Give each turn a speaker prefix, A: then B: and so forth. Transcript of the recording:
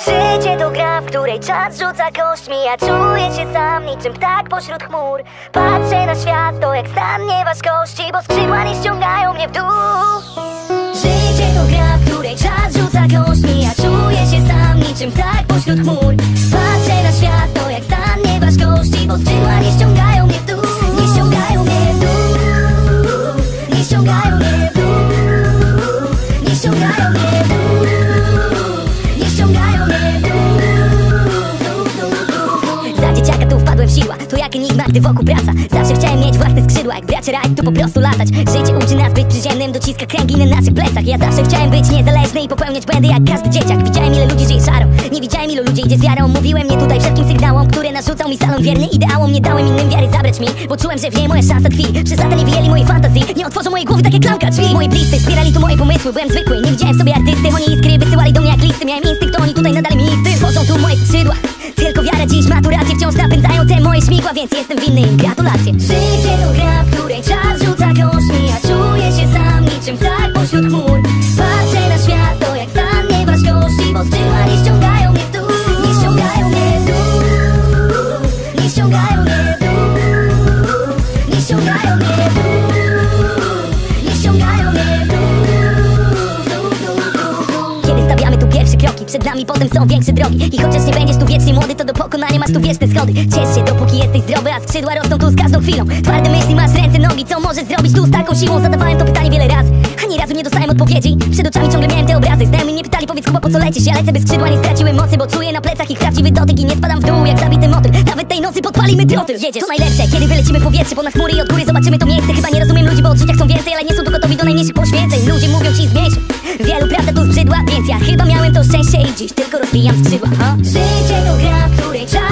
A: Życie to gra, w której czas rzuca kośćmi. Ja czuję się sam niczym ptak pośród chmur. Patrzę na świat, to jak stan nieważkości, bo skrzydła nie ściągają mnie w dół. Życie to gra, w której czas rzuca kośćmi. Ja czuję się sam niczym ptak pośród chmur. Patrzę na świat, to jak stan nieważkości, bo skrzydła nie ściągają mnie w dół. Nie ściągają mnie w dół. Nie ściągają mnie w dół. Nie ściągają mnie w dół. Za dzieciaka tu wpadłem w sidła, to jak enigma, gdy wokół praca. Zawsze chciałem mieć własne skrzydła, jak bracie Wright, tu po prostu latać. Życie uczy nas być przyziemnym, dociska kręgi na naszych plecach. Ja zawsze chciałem być niezależny i popełniać błędy jak każdy dzieciak. Widziałem ile ludzi żyje szaro, nie widziałem ilu ludzi idzie z wiarą. Mówiłem nie tutaj wszelkim sygnałom, które narzucał mi salon wierny ideałom. Nie dałem innym wiary zabrać mi, bo czułem, że w niej moja szansa tkwi. Przesady nie wyjęli mojej fantazji, nie otworzą mojej głowy tak jak klamka drzwi. Moi bliscy wspierali tu moje pomysły, byłem zwykły, nie widziałem w sobie artysty. Oni iskry wysyłali do mnie jak listy, miałem instynkt, to oni tutaj nadali mi listy. Tworzą tu moje skrzydła, tylko wiara dziś ma tu rację. Wciąż napędzają te moje śmigła, więc jestem winny im gratulacje. Życie to gra, w której czas rzuca kośćmi. Ja czuję się sam niczym ptak pośród chmur. Patrzę na świat, to jak stan nieważkości, bo skrzydła nie ściągają mnie w dół. Nie ściągają mnie w dół. Nie ściągają mnie w dół. Nie ściągają mnie w dół. Nie ściągają mnie w dół. Kiedy stawiamy tu pierwsze kroki, przed nami potem są większe drogi. I chociaż nie będziesz tu wiecznie młody, to do pokonania masz tu wieczne schody. Ciesz się dopóki jesteś zdrowy, a skrzydła rosną tu z każdą chwilą. Twarde myśli, masz ręce, nogi, co możesz zrobić tu z taką siłą? Zadawałem to pytanie wiele razy, a nie razu nie dostałem odpowiedzi. Przed oczami ciągle miałem te obrazy. Znajomi mnie pytali, powiedz Kuba, po co lecisz? Ja lecę, by skrzydła nie straciły mocy, bo czuję na plecach ich prawdziwy dotyk i nie spadam w dół jak zabity motyl. Nawet tej nocy podpalimy trotyl. Jedziesz, to najlepsze, kiedy wylecimy w powietrze ponad chmury i od góry zobaczymy to miejsce. Chyba nie rozumiem ludzi, bo od życia chcą więcej, ale nie są tu gotowi do najmniejszych poświęceń. Ludzie mówią ci zmniejsz, wielu prawda tu zbrzydła, więc ja chyba miałem to szczęście i dziś tylko rozwijam skrzydła. Życie to gra, w której czas